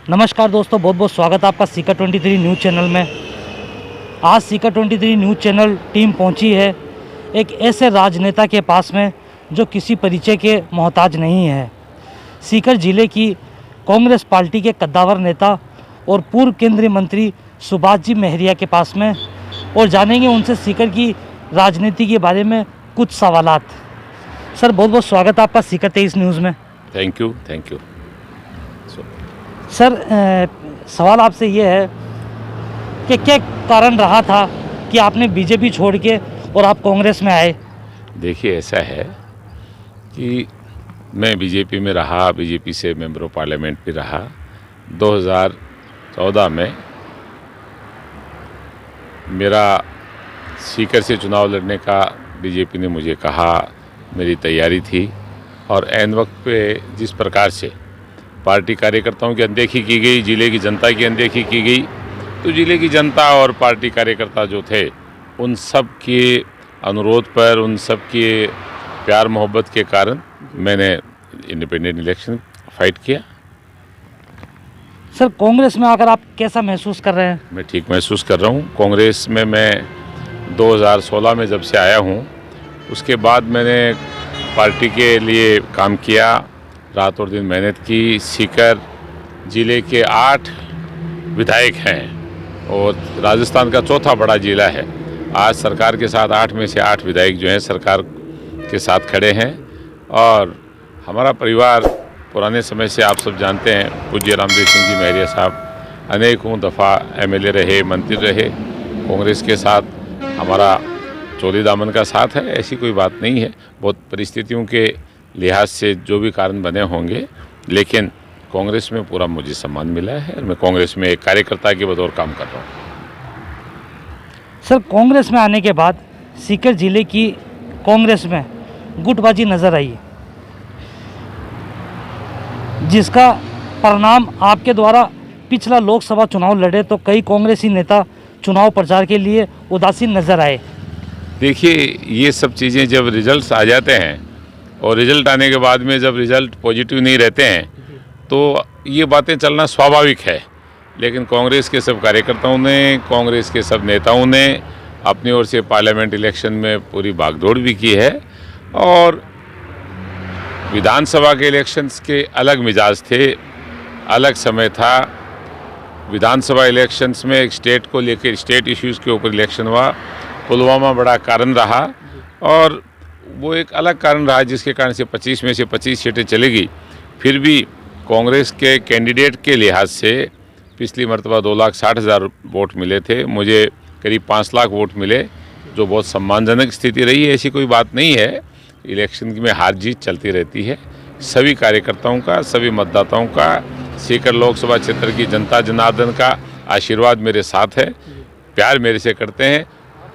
नमस्कार दोस्तों, बहुत बहुत स्वागत है आपका सीकर 23 न्यूज़ चैनल में। आज सीकर 23 न्यूज़ चैनल टीम पहुंची है एक ऐसे राजनेता के पास में जो किसी परिचय के मोहताज नहीं है। सीकर जिले की कांग्रेस पार्टी के कद्दावर नेता और पूर्व केंद्रीय मंत्री सुभाष जी महरिया के पास में, और जानेंगे उनसे सीकर की राजनीति के बारे में कुछ सवालात। सर, बहुत बहुत स्वागत है आपका सीकर 23 न्यूज़ में। Thank you. सर, सवाल आपसे ये है कि क्या कारण रहा था कि आपने बीजेपी छोड़ के और आप कांग्रेस में आए? देखिए, ऐसा है कि मैं बीजेपी में रहा, बीजेपी से मेंबर ऑफ पार्लियामेंट भी रहा। 2014 में मेरा सीकर से चुनाव लड़ने का बीजेपी ने मुझे कहा, मेरी तैयारी थी, और ऐन वक्त पे जिस प्रकार से पार्टी कार्यकर्ताओं की अनदेखी की गई, ज़िले की जनता की अनदेखी की गई, तो ज़िले की जनता और पार्टी कार्यकर्ता जो थे उन सब के अनुरोध पर, उन सब के प्यार मोहब्बत के कारण मैंने इंडिपेंडेंट इलेक्शन फाइट किया। सर, कांग्रेस में आकर आप कैसा महसूस कर रहे हैं? मैं ठीक महसूस कर रहा हूँ। कांग्रेस में मैं 2016 में जब से आया हूँ, उसके बाद मैंने पार्टी के लिए काम किया, रात और दिन मेहनत की। सीकर ज़िले के 8 विधायक हैं और राजस्थान का चौथा बड़ा ज़िला है। आज सरकार के साथ 8 में से 8 विधायक जो हैं सरकार के साथ खड़े हैं। और हमारा परिवार पुराने समय से, आप सब जानते हैं, पूज्य रामदेव सिंह जी महरिया साहब अनेकों दफ़ा एमएलए रहे, मंत्री रहे। कांग्रेस के साथ हमारा चोली दामन का साथ है, ऐसी कोई बात नहीं है। बहुत परिस्थितियों के लिहाज से जो भी कारण बने होंगे, लेकिन कांग्रेस में पूरा मुझे सम्मान मिला है और मैं कांग्रेस में एक कार्यकर्ता के बतौर काम कर रहा हूँ। सर, कांग्रेस में आने के बाद सीकर जिले की कांग्रेस में गुटबाजी नज़र आई, जिसका परिणाम आपके द्वारा पिछला लोकसभा चुनाव लड़े तो कई कांग्रेसी नेता चुनाव प्रचार के लिए उदासीन नज़र आए। देखिए, ये सब चीज़ें जब रिजल्ट्स आ जाते हैं और रिजल्ट आने के बाद में जब रिजल्ट पॉजिटिव नहीं रहते हैं तो ये बातें चलना स्वाभाविक है। लेकिन कांग्रेस के सब कार्यकर्ताओं ने, कांग्रेस के सब नेताओं ने अपनी ओर से पार्लियामेंट इलेक्शन में पूरी भागदौड़ भी की है। और विधानसभा के इलेक्शंस के अलग मिजाज थे, अलग समय था। विधानसभा इलेक्शंस में एक स्टेट को लेकर, स्टेट इश्यूज़ के ऊपर इलेक्शन हुआ। पुलवामा बड़ा कारण रहा और वो एक अलग कारण रहा जिसके कारण से 25 में से 25 सीटें चली गई। फिर भी कांग्रेस के कैंडिडेट के लिहाज से पिछली मरतबा 2,60,000 वोट मिले थे, मुझे करीब 5 लाख वोट मिले, जो बहुत सम्मानजनक स्थिति रही है। ऐसी कोई बात नहीं है, इलेक्शन में हार जीत चलती रहती है। सभी कार्यकर्ताओं का, सभी मतदाताओं का, सीकर लोकसभा क्षेत्र की जनता जनार्दन का आशीर्वाद मेरे साथ है, प्यार मेरे से करते हैं।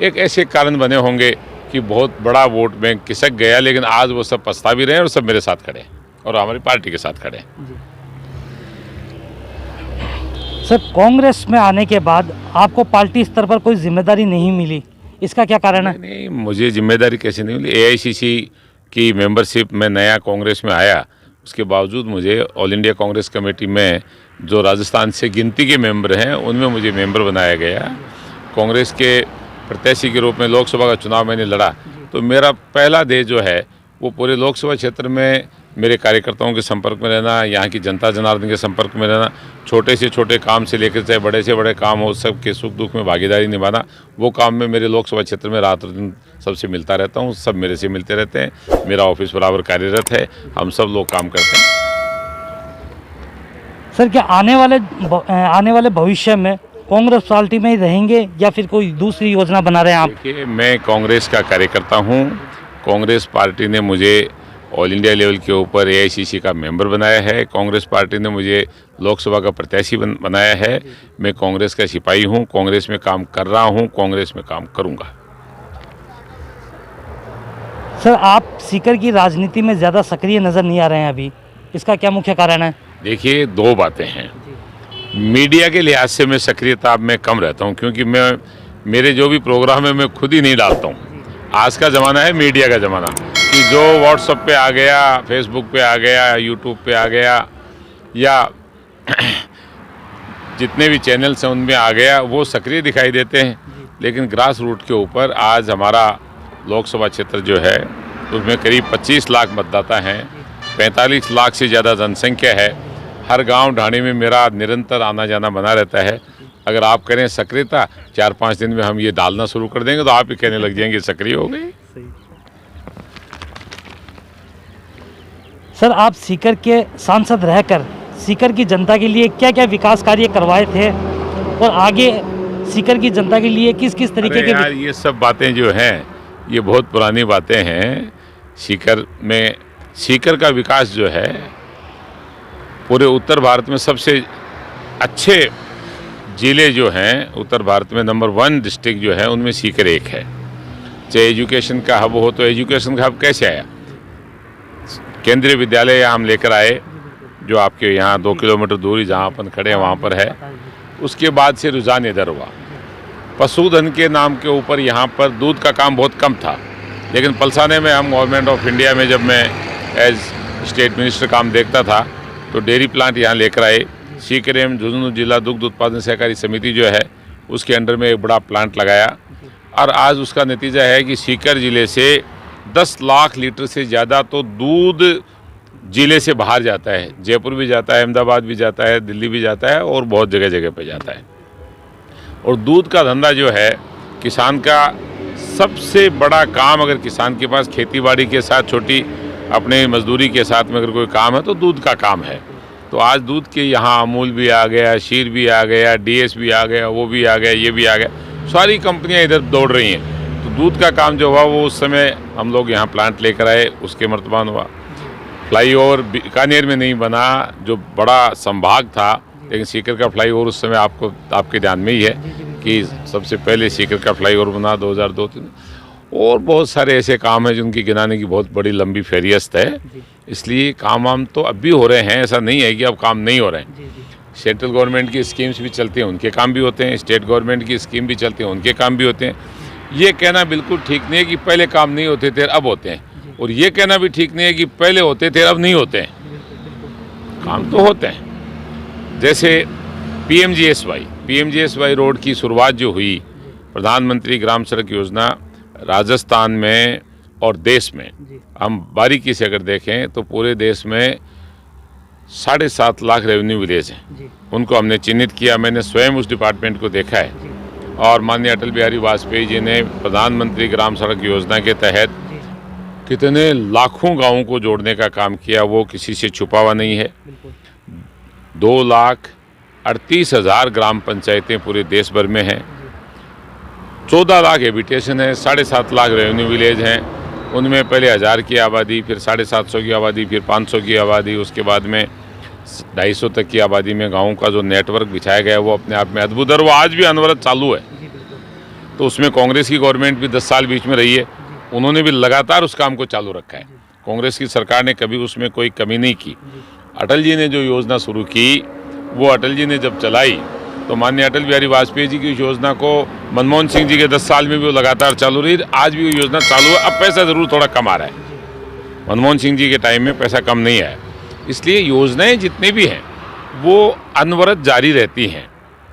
एक ऐसे कारण बने होंगे कि बहुत बड़ा वोट बैंक खिसक गया, लेकिन आज वो सब पछता भी रहे हैं और सब मेरे साथ खड़े हैं और हमारी पार्टी के साथ खड़े हैं। सर, कांग्रेस में आने के बाद आपको पार्टी स्तर पर कोई जिम्मेदारी नहीं मिली, इसका क्या कारण है? नहीं, मुझे जिम्मेदारी कैसे नहीं मिली। एआईसीसी की मेंबरशिप में नया कांग्रेस में आया, उसके बावजूद मुझे ऑल इंडिया कांग्रेस कमेटी में जो राजस्थान से गिनती के मेंबर हैं उनमें मुझे मेंबर बनाया गया। कांग्रेस के प्रत्याशी के रूप में लोकसभा का चुनाव मैंने लड़ा, तो मेरा पहला ध्येय जो है वो पूरे लोकसभा क्षेत्र में मेरे कार्यकर्ताओं के संपर्क में रहना, यहाँ की जनता जनार्दन के संपर्क में रहना, छोटे से छोटे काम से लेकर चाहे बड़े से बड़े काम हो, सबके सुख दुख में भागीदारी निभाना। वो काम में मेरे लोकसभा क्षेत्र में रात और दिन सबसे मिलता रहता हूँ, सब मेरे से मिलते रहते हैं। मेरा ऑफिस बराबर कार्यरत है, हम सब लोग काम करते हैं। सर, क्या आने वाले भविष्य में कांग्रेस पार्टी में ही रहेंगे या फिर कोई दूसरी योजना बना रहे हैं आप? देखिए, मैं कांग्रेस का कार्यकर्ता हूँ। कांग्रेस पार्टी ने मुझे ऑल इंडिया लेवल के ऊपर एआईसीसी का मेंबर बनाया है। कांग्रेस पार्टी ने मुझे लोकसभा का प्रत्याशी बनाया है। मैं कांग्रेस का सिपाही हूँ, कांग्रेस में काम कर रहा हूँ, कांग्रेस में काम करूँगा। सर, आप सीकर की राजनीति में ज़्यादा सक्रिय नज़र नहीं आ रहे हैं अभी, इसका क्या मुख्य कारण है? देखिए, 2 बातें हैं। मीडिया के लिहाज से मैं सक्रियता में कम रहता हूँ, क्योंकि मेरे जो भी प्रोग्राम है मैं खुद ही नहीं डालता हूँ। आज का ज़माना है मीडिया का ज़माना, कि जो व्हाट्सएप पे आ गया, फेसबुक पे आ गया, यूट्यूब पे आ गया, या जितने भी चैनल्स हैं उनमें आ गया, वो सक्रिय दिखाई देते हैं। लेकिन ग्रास रूट के ऊपर आज हमारा लोकसभा क्षेत्र जो है उसमें करीब 25 लाख मतदाता हैं, 45 लाख से ज़्यादा जनसंख्या है। हर गांव ढाणी में मेरा निरंतर आना जाना बना रहता है। अगर आप करें सक्रियता, 4-5 दिन में हम ये डालना शुरू कर देंगे तो आप ही कहने लग जाएंगे सक्रिय हो गए। सर, आप सीकर के सांसद रहकर सीकर की जनता के लिए क्या क्या विकास कार्य करवाए थे और आगे सीकर की जनता के लिए किस किस तरीके के यार, ये सब बातें जो हैं ये बहुत पुरानी बातें हैं। सीकर का विकास जो है पूरे उत्तर भारत में सबसे अच्छे ज़िले जो हैं, उत्तर भारत में नंबर 1 डिस्ट्रिक्ट जो है उनमें सीकर एक है। चाहे एजुकेशन का हब हो तो एजुकेशन का हब कैसे आया? केंद्रीय विद्यालय हम लेकर आए जो आपके यहाँ 2 किलोमीटर दूरी जहाँ अपन खड़े हैं वहाँ पर है। उसके बाद से रुझान इधर हुआ। पशुधन के नाम के ऊपर यहाँ पर दूध का काम बहुत कम था, लेकिन पलसाने में हम गवर्नमेंट ऑफ इंडिया में जब मैं एज स्टेट मिनिस्टर काम देखता था तो डेयरी प्लांट यहाँ लेकर आए। सीकर एवं झुंझुनू जिला दुग्ध उत्पादन सहकारी समिति जो है उसके अंडर में एक बड़ा प्लांट लगाया और आज उसका नतीजा है कि सीकर ज़िले से 10 लाख लीटर से ज़्यादा तो दूध ज़िले से बाहर जाता है। जयपुर भी जाता है, अहमदाबाद भी जाता है, दिल्ली भी जाता है और बहुत जगह जगह पे जाता है। और दूध का धंधा जो है किसान का सबसे बड़ा काम, अगर किसान के पास खेतीबाड़ी के साथ छोटी अपने मजदूरी के साथ में अगर कोई काम है तो दूध का काम है। तो आज दूध के यहाँ अमूल भी आ गया, शीर भी आ गया, DS भी आ गया, वो भी आ गया, ये भी आ गया, सारी कंपनियाँ इधर दौड़ रही हैं। तो दूध का काम जो हुआ वो उस समय हम लोग यहाँ प्लांट लेकर आए, उसके मर्तबान हुआ। फ्लाईओवर बीकानेर में नहीं बना जो बड़ा संभाग था, लेकिन सीकर का फ्लाईओवर उस समय आपके ध्यान में ही है कि सबसे पहले सीकर का फ्लाईओवर बना 2002-3। और बहुत सारे ऐसे काम हैं जिनकी गिनाने की बहुत बड़ी लंबी फहरिस्त है। इसलिए काम तो अब भी हो रहे हैं, ऐसा नहीं है कि अब काम नहीं हो रहे हैं। सेंट्रल गवर्नमेंट की स्कीम्स भी चलती हैं, उनके काम भी होते हैं, स्टेट गवर्नमेंट की स्कीम भी चलती हैं, उनके काम भी होते हैं। ये कहना बिल्कुल ठीक नहीं है कि पहले काम नहीं होते थे अब होते हैं, और ये कहना भी ठीक नहीं है कि पहले होते थे अब नहीं होते हैं। काम तो होते हैं। जैसे PMGSY रोड की शुरुआत जो हुई, प्रधानमंत्री ग्राम सड़क योजना, राजस्थान में और देश में हम बारीकी से अगर देखें तो पूरे देश में 7.5 लाख रेवेन्यू विलेज हैं। उनको हमने चिन्हित किया, मैंने स्वयं उस डिपार्टमेंट को देखा है। और माननीय अटल बिहारी वाजपेयी जी ने प्रधानमंत्री ग्राम सड़क योजना के तहत कितने लाखों गांवों को जोड़ने का काम किया, वो किसी से छुपा हुआ नहीं है। 2,38,000 ग्राम पंचायतें पूरे देश भर में हैं, 14 लाख हैबिटेशन है, 7.5 लाख रेवेन्यू विलेज हैं। उनमें पहले 1000 की आबादी, फिर 750 की आबादी, फिर 500 की आबादी, उसके बाद में 250 तक की आबादी में गाँव का जो नेटवर्क बिछाया गया है वो अपने आप में अद्भुत है, और वो आज भी अनवरत चालू है। तो उसमें कांग्रेस की गवर्नमेंट भी 10 साल बीच में रही है, उन्होंने भी लगातार उस काम को चालू रखा है। कांग्रेस की सरकार ने कभी उसमें कोई कमी नहीं की। अटल जी ने जो योजना शुरू की वो अटल जी ने जब चलाई तो माननीय अटल बिहारी वाजपेयी जी की योजना को मनमोहन सिंह जी के 10 साल में भी वो लगातार चालू रही, आज भी वो योजना चालू है। अब पैसा ज़रूर थोड़ा कम आ रहा है, मनमोहन सिंह जी के टाइम में पैसा कम नहीं आया। इसलिए योजनाएं जितनी भी हैं वो अनवरत जारी रहती हैं।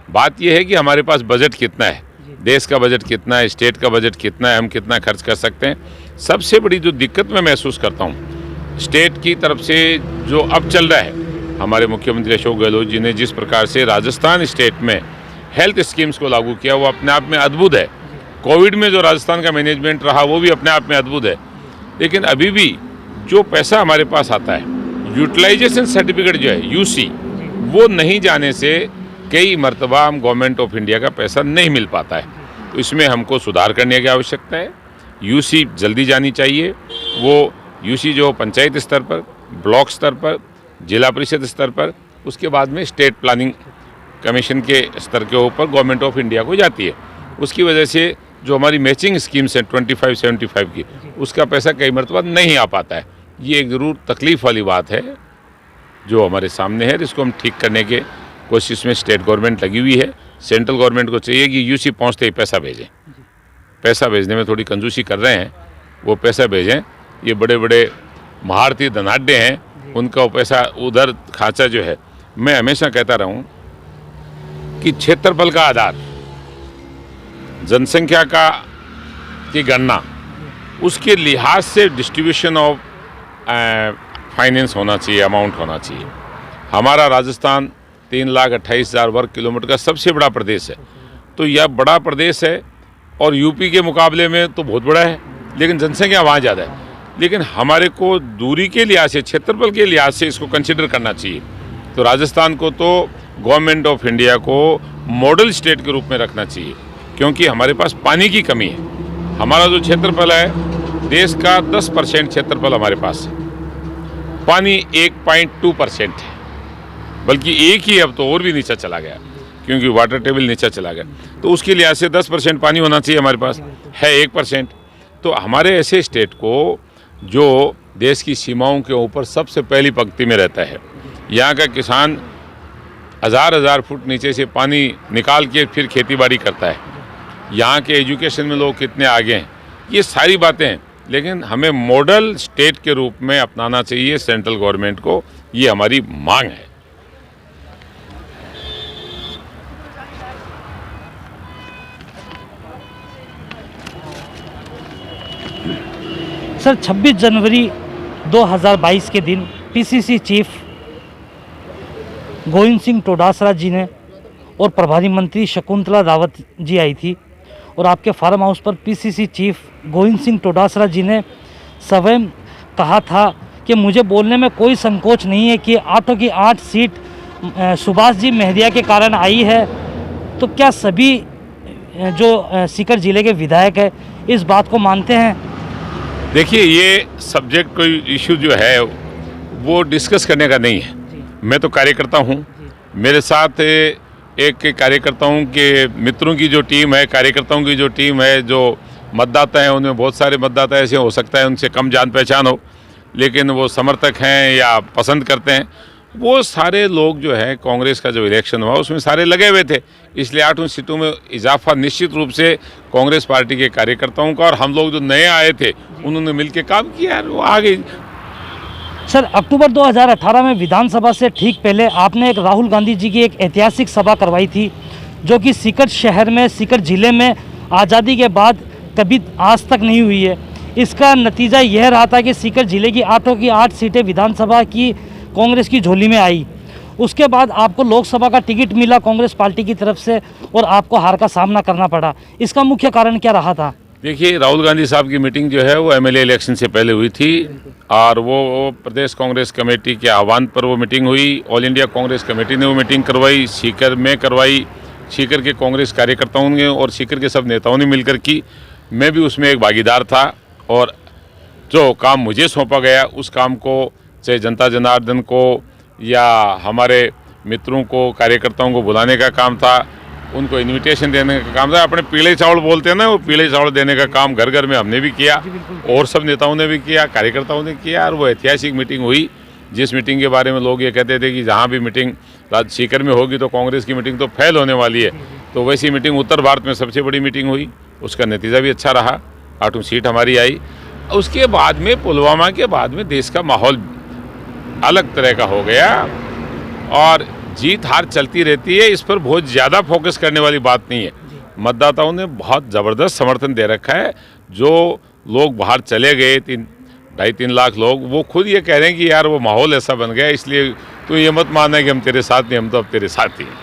बात यह है कि हमारे पास बजट कितना है, देश का बजट कितना है, स्टेट का बजट कितना है, हम कितना खर्च कर सकते हैं। सबसे बड़ी जो दिक्कत मैं महसूस करता हूँ स्टेट की तरफ से जो अब चल रहा है, हमारे मुख्यमंत्री अशोक गहलोत जी ने जिस प्रकार से राजस्थान स्टेट में हेल्थ स्कीम्स को लागू किया वो अपने आप में अद्भुत है। कोविड में जो राजस्थान का मैनेजमेंट रहा वो भी अपने आप में अद्भुत है। लेकिन अभी भी जो पैसा हमारे पास आता है, यूटिलाइजेशन सर्टिफिकेट जो है UC, वो नहीं जाने से कई मरतबा हम गवर्नमेंट ऑफ इंडिया का पैसा नहीं मिल पाता है। तो इसमें हमको सुधार करने की आवश्यकता है। UC जल्दी जानी चाहिए। वो UC जो पंचायत स्तर पर, ब्लॉक स्तर पर, जिला परिषद स्तर पर, उसके बाद में स्टेट प्लानिंग कमीशन के स्तर के ऊपर गवर्नमेंट ऑफ इंडिया को जाती है। उसकी वजह से जो हमारी मैचिंग स्कीम्स हैं 25-75 की, उसका पैसा कई मरतबा नहीं आ पाता है। ये एक ज़रूर तकलीफ़ वाली बात है जो हमारे सामने है, जिसको हम ठीक करने के कोशिश में स्टेट गवर्नमेंट लगी हुई है। सेंट्रल गवर्नमेंट को चाहिए कि UC पहुँचते ही पैसा भेजें। पैसा भेजने में थोड़ी कंजूसी कर रहे हैं, वो पैसा भेजें। ये बड़े बड़े महारथी धनाढ्य हैं, उनका पैसा उधर खांचा जो है। मैं हमेशा कहता रहा हूँ कि क्षेत्रफल का आधार, जनसंख्या की गणना, उसके लिहाज से डिस्ट्रीब्यूशन ऑफ फाइनेंस होना चाहिए, अमाउंट होना चाहिए। हमारा राजस्थान 3,28,000 वर्ग किलोमीटर का सबसे बड़ा प्रदेश है, तो यह बड़ा प्रदेश है और यूपी के मुकाबले में तो बहुत बड़ा है, लेकिन जनसंख्या वहाँ ज़्यादा है। लेकिन हमारे को दूरी के लिहाज से, क्षेत्रफल के लिहाज से इसको कंसिडर करना चाहिए। तो राजस्थान को तो गवर्नमेंट ऑफ इंडिया को मॉडल स्टेट के रूप में रखना चाहिए, क्योंकि हमारे पास पानी की कमी है। हमारा जो क्षेत्रफल है, देश का 10% क्षेत्रफल हमारे पास है, पानी 1.2% है, बल्कि एक ही, अब तो और भी नीचे चला गया क्योंकि वाटर टेबल नीचे चला गया। तो उसके लिहाज से 10% पानी होना चाहिए, हमारे पास है 1%। तो हमारे ऐसे स्टेट को जो देश की सीमाओं के ऊपर सबसे पहली पंक्ति में रहता है, यहाँ का किसान हज़ार फुट नीचे से पानी निकाल के फिर खेतीबाड़ी करता है, यहाँ के एजुकेशन में लोग कितने आगे हैं, ये सारी बातें हैं। लेकिन हमें मॉडल स्टेट के रूप में अपनाना चाहिए सेंट्रल गवर्नमेंट को, ये हमारी मांग है। सर, 26 जनवरी 2022 के दिन पीसीसी चीफ गोविंद सिंह डोटासरा जी ने और प्रभारी मंत्री शकुंतला रावत जी आई थी और आपके फार्म हाउस पर पीसीसी चीफ गोविंद सिंह डोटासरा जी ने स्वयं कहा था कि मुझे बोलने में कोई संकोच नहीं है कि 8 की 8 सीट सुभाष जी महदिया के कारण आई है। तो क्या सभी जो सीकर जिले के विधायक है इस बात को मानते हैं? देखिए, ये सब्जेक्ट, कोई इशू जो है वो डिस्कस करने का नहीं है। मैं तो कार्यकर्ता हूँ, मेरे साथ एक कार्यकर्ताओं के मित्रों की जो टीम है, कार्यकर्ताओं की जो टीम है, जो मतदाता हैं, उनमें बहुत सारे मतदाता ऐसे हो सकता है उनसे कम जान पहचान हो, लेकिन वो समर्थक हैं या पसंद करते हैं, वो सारे लोग जो है, कांग्रेस का जो इलेक्शन हुआ उसमें सारे लगे हुए थे। इसलिए 8 सीटों में इजाफा निश्चित रूप से कांग्रेस पार्टी के कार्यकर्ताओं का, और हम लोग जो नए आए थे उन्होंने मिलकर काम किया, वो आ गई। सर, अक्टूबर 2018 में विधानसभा से ठीक पहले आपने एक राहुल गांधी जी की एक ऐतिहासिक सभा करवाई थी, जो कि सीकर शहर में, सीकर जिले में आज़ादी के बाद कभी आज तक नहीं हुई है। इसका नतीजा यह रहा था कि सीकर जिले की 8 की 8 सीटें विधानसभा की कांग्रेस की झोली में आई। उसके बाद आपको लोकसभा का टिकट मिला कांग्रेस पार्टी की तरफ से और आपको हार का सामना करना पड़ा। इसका मुख्य कारण क्या रहा था? देखिए, राहुल गांधी साहब की मीटिंग जो है वो एमएलए इलेक्शन से पहले हुई थी, और वो प्रदेश कांग्रेस कमेटी के आह्वान पर वो मीटिंग हुई। ऑल इंडिया कांग्रेस कमेटी ने वो मीटिंग करवाई, सीकर में करवाई, सीकर के कांग्रेस कार्यकर्ताओं ने और सीकर के सब नेताओं ने मिलकर की। मैं भी उसमें एक भागीदार था, और जो काम मुझे सौंपा गया उस काम को, चाहे जनता जनार्दन को या हमारे मित्रों को, कार्यकर्ताओं को बुलाने का काम था, उनको इनविटेशन देने का काम था। अपने पीले चावल बोलते हैं ना, वो पीले चावल देने का काम घर घर में हमने भी किया और सब नेताओं ने भी किया, कार्यकर्ताओं ने किया। और वो ऐतिहासिक मीटिंग हुई, जिस मीटिंग के बारे में लोग ये कहते थे कि जहाँ भी मीटिंग सीकर में होगी तो कांग्रेस की मीटिंग तो फेल होने वाली है, तो वैसी मीटिंग उत्तर भारत में सबसे बड़ी मीटिंग हुई। उसका नतीजा भी अच्छा रहा, 8 सीट हमारी आई। उसके बाद में, पुलवामा के बाद में, देश का माहौल अलग तरह का हो गया, और जीत हार चलती रहती है, इस पर बहुत ज़्यादा फोकस करने वाली बात नहीं है। मतदाताओं ने बहुत ज़बरदस्त समर्थन दे रखा है। जो लोग बाहर चले गए, 2.5-3 लाख लोग, वो खुद ये कह रहे हैं कि यार वो माहौल ऐसा बन गया, इसलिए तो ये मत मानना कि हम तेरे साथ नहीं, हम तो अब तेरे साथ ही हैं।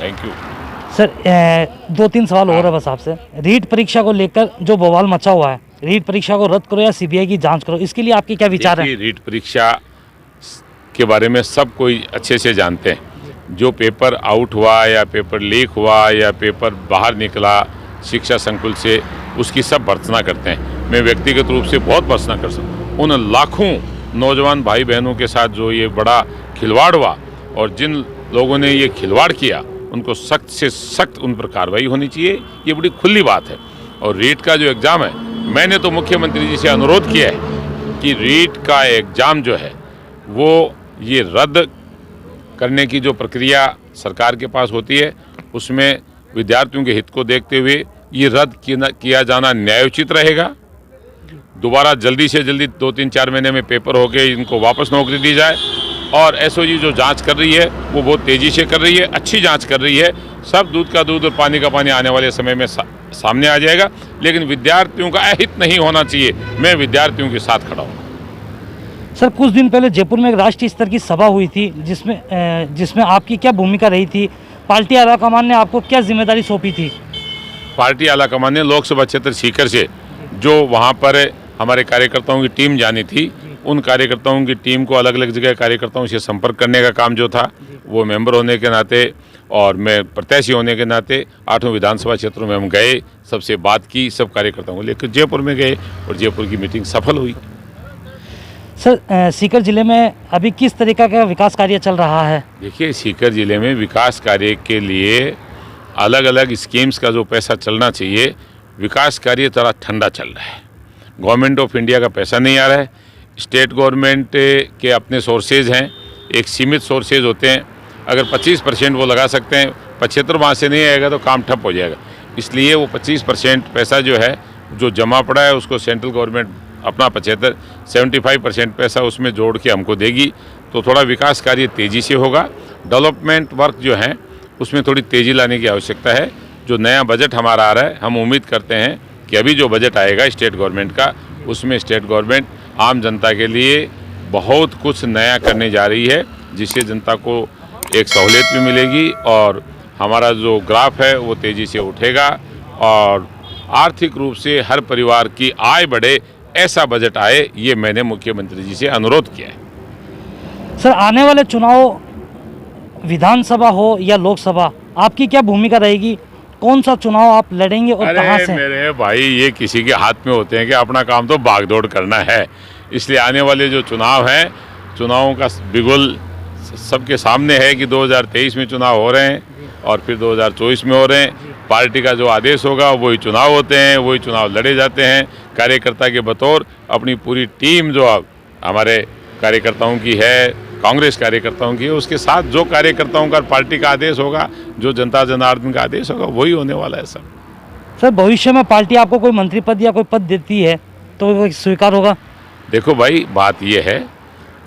Thank you sir. 2-3 सवाल और है बस आपसे। रीट परीक्षा को लेकर जो बवाल मचा हुआ है, रीट परीक्षा को रद्द करो या सीबीआई की जांच करो, इसके लिए आपके क्या विचार हैं? रीट परीक्षा के बारे में सब कोई अच्छे से जानते हैं। जो पेपर आउट हुआ या पेपर लीक हुआ या पेपर बाहर निकला शिक्षा संकुल से, उसकी सब भर्त्सना करते हैं। मैं व्यक्तिगत रूप से बहुत भर्त्सना कर सकता हूँ। उन लाखों नौजवान भाई बहनों के साथ जो ये बड़ा खिलवाड़ हुआ, और जिन लोगों ने ये खिलवाड़ किया उनको सख्त से सख्त उन पर कार्रवाई होनी चाहिए, ये बड़ी खुली बात है। और रीट का जो एग्ज़ाम है, मैंने तो मुख्यमंत्री जी से अनुरोध किया है कि रीट का एग्ज़ाम जो है वो ये रद्द करने की जो प्रक्रिया सरकार के पास होती है, उसमें विद्यार्थियों के हित को देखते हुए ये रद्द किया जाना न्यायोचित रहेगा। दोबारा जल्दी से जल्दी 2-3-4 महीने में पेपर होके इनको वापस नौकरी दी जाए, और एसओजी जो जांच कर रही है वो बहुत तेज़ी से कर रही है, अच्छी जांच कर रही है। सब दूध का दूध और पानी का पानी आने वाले समय में सामने आ जाएगा, लेकिन विद्यार्थियों का अहित नहीं होना चाहिए। मैं विद्यार्थियों के साथ खड़ा हूँ। सर, कुछ दिन पहले जयपुर में एक राष्ट्रीय स्तर की सभा हुई थी, जिसमें आपकी क्या भूमिका रही थी? पार्टी आलाकमान ने आपको क्या जिम्मेदारी सौंपी थी? पार्टी आलाकमान ने लोकसभा क्षेत्र सीकर से जो वहाँ पर हमारे कार्यकर्ताओं की टीम जानी थी, उन कार्यकर्ताओं की टीम को अलग अलग जगह कार्यकर्ताओं से संपर्क करने का काम जो था, वो मेंबर होने के नाते और मैं प्रत्याशी होने के नाते 8 विधानसभा क्षेत्रों में हम गए, सबसे बात की, सब कार्यकर्ताओं को लेकर जयपुर में गए और जयपुर की मीटिंग सफल हुई। सर, सीकर जिले में अभी किस तरीका का विकास कार्य चल रहा है? देखिए, सीकर जिले में विकास कार्य के लिए अलग अलग स्कीम्स का जो पैसा चलना चाहिए, विकास कार्य थोड़ा ठंडा चल रहा है। गवर्नमेंट ऑफ इंडिया का पैसा नहीं आ रहा है। स्टेट गवर्नमेंट के अपने सोर्सेज हैं, एक सीमित सोर्सेज होते हैं। अगर 25% वो लगा सकते हैं, 75 वहाँ से नहीं आएगा तो काम ठप हो जाएगा। इसलिए वो 25% पैसा जो है, जो जमा पड़ा है, उसको सेंट्रल गवर्नमेंट अपना 75% पैसा उसमें जोड़ के हमको देगी, तो थोड़ा विकास कार्य तेज़ी से होगा। डेवलपमेंट वर्क जो है उसमें थोड़ी तेज़ी लाने की आवश्यकता है। जो नया बजट हमारा आ रहा है, हम उम्मीद करते हैं कि अभी जो बजट आएगा स्टेट गवर्नमेंट का, उसमें स्टेट गवर्नमेंट आम जनता के लिए बहुत कुछ नया करने जा रही है, जिससे जनता को एक सहूलियत भी मिलेगी और हमारा जो ग्राफ है वो तेज़ी से उठेगा और आर्थिक रूप से हर परिवार की आय बढ़े, ऐसा बजट आए, ये मैंने मुख्यमंत्री जी से अनुरोध किया है। सर, आने वाले चुनाव विधानसभा हो या लोकसभा, आपकी क्या भूमिका रहेगी? कौन सा चुनाव आप लड़ेंगे और कहां से? मेरे भाई, ये किसी के हाथ में होते हैं कि अपना काम तो भागदौड़ करना है। इसलिए आने वाले जो चुनाव हैं, चुनावों का बिगुल सबके सामने है कि 2023 में चुनाव हो रहे हैं और फिर 2024 में हो रहे हैं। पार्टी का जो आदेश होगा वही चुनाव होते हैं, वही चुनाव लड़े जाते हैं। कार्यकर्ता के बतौर अपनी पूरी टीम जो अब हमारे कार्यकर्ताओं की है, कांग्रेस कार्यकर्ताओं की है, उसके साथ जो कार्यकर्ताओं का पार्टी का आदेश होगा, जो जनता जनार्दन का आदेश होगा, वही होने वाला है सब। सर, भविष्य में पार्टी आपको कोई मंत्री पद या कोई पद देती है तो वो स्वीकार होगा? देखो भाई, बात ये है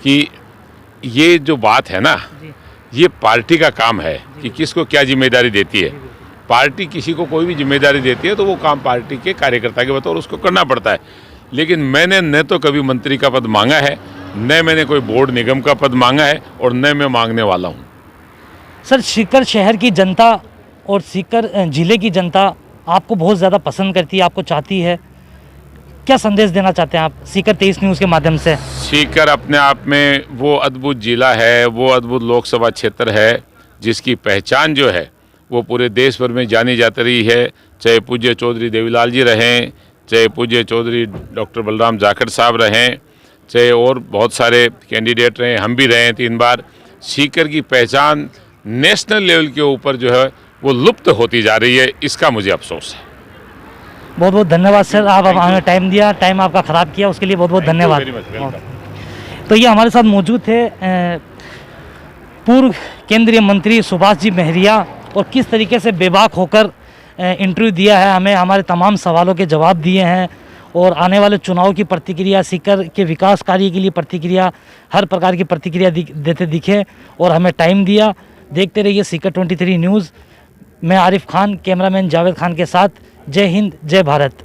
कि ये जो बात है ना, ये पार्टी का काम है कि किसको क्या जिम्मेदारी देती है। पार्टी किसी को कोई भी जिम्मेदारी देती है तो वो काम पार्टी के कार्यकर्ता के बतौर उसको करना पड़ता है। लेकिन मैंने न तो कभी मंत्री का पद मांगा है, न मैंने कोई बोर्ड निगम का पद मांगा है और न मैं मांगने वाला हूँ। सर, सीकर शहर की जनता और सीकर जिले की जनता आपको बहुत ज़्यादा पसंद करती है, आपको चाहती है। क्या संदेश देना चाहते हैं आप सीकर 23 न्यूज़ के माध्यम से? सीकर अपने आप में वो अद्भुत जिला है, वो अद्भुत लोकसभा क्षेत्र है, जिसकी पहचान जो है वो पूरे देश भर में जानी जाती रही है। चाहे पूज्य चौधरी देवीलाल जी रहें, चाहे पूज्य चौधरी डॉक्टर बलराम जाखड़ साहब रहें, चाहे और बहुत सारे कैंडिडेट रहे, हम भी रहे 3 बार। सीकर की पहचान नेशनल लेवल के ऊपर जो है वो लुप्त होती जा रही है, इसका मुझे अफसोस है। बहुत बहुत धन्यवाद सर, आप हमें टाइम दिया, टाइम आपका ख़राब किया, उसके लिए बहुत बहुत धन्यवाद। तो ये हमारे साथ मौजूद थे पूर्व केंद्रीय मंत्री सुभाष जी महरिया, और किस तरीके से बेबाक होकर इंटरव्यू दिया है, हमें हमारे तमाम सवालों के जवाब दिए हैं और आने वाले चुनाव की प्रतिक्रिया, सीकर के विकास कार्य के लिए प्रतिक्रिया, हर प्रकार की प्रतिक्रिया देते दिखे और हमें टाइम दिया। देखते रहिए सीकर 23 न्यूज़। मैं आरिफ खान, कैमरामैन जावेद खान के साथ। जय हिंद, जय भारत।